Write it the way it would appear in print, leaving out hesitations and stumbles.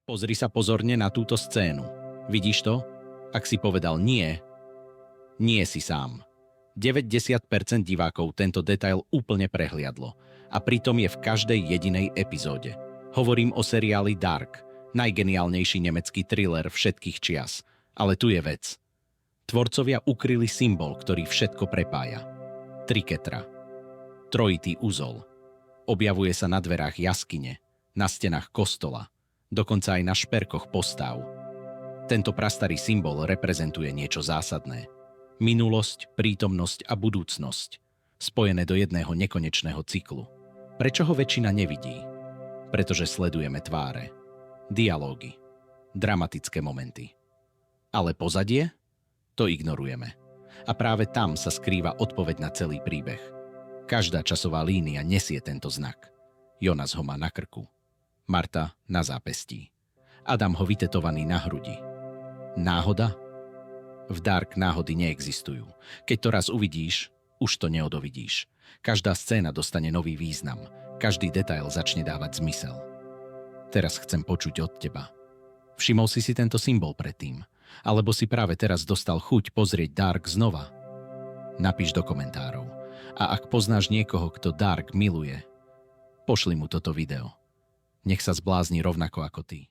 Pozri sa pozorne na túto scénu. Vidíš to? Ak si povedal nie, nie si sám. 90% divákov tento detail úplne prehliadlo a pritom je v každej jedinej epizóde. Hovorím o seriáli Dark, najgeniálnejší nemecký thriller všetkých čias. Ale tu je vec. Tvorcovia ukryli symbol, ktorý všetko prepája. Triketra. Trojitý uzol. Objavuje sa na dverách jaskyne, na stenách kostola, dokonca aj na šperkoch postáv. Tento prastarý symbol reprezentuje niečo zásadné. Minulosť, prítomnosť a budúcnosť, spojené do jedného nekonečného cyklu. Prečo ho väčšina nevidí? Pretože sledujeme tváre, dialógy, dramatické momenty. Ale pozadie? To ignorujeme. A práve tam sa skrýva odpoveď na celý príbeh. Každá časová línia nesie tento znak. Jonas ho má na krku, Marta na zápestí, Adam ho vytetovaný na hrudi. Náhoda? V Dark náhody neexistujú. Keď to raz uvidíš, už to neodovidíš. Každá scéna dostane nový význam. Každý detail začne dávať zmysel. Teraz chcem počuť od teba. Všimol si tento symbol predtým? Alebo si práve teraz dostal chuť pozrieť Dark znova? Napíš do komentárov. A ak poznáš niekoho, kto Dark miluje, pošli mu toto video. Nech sa zblázni rovnako ako ty.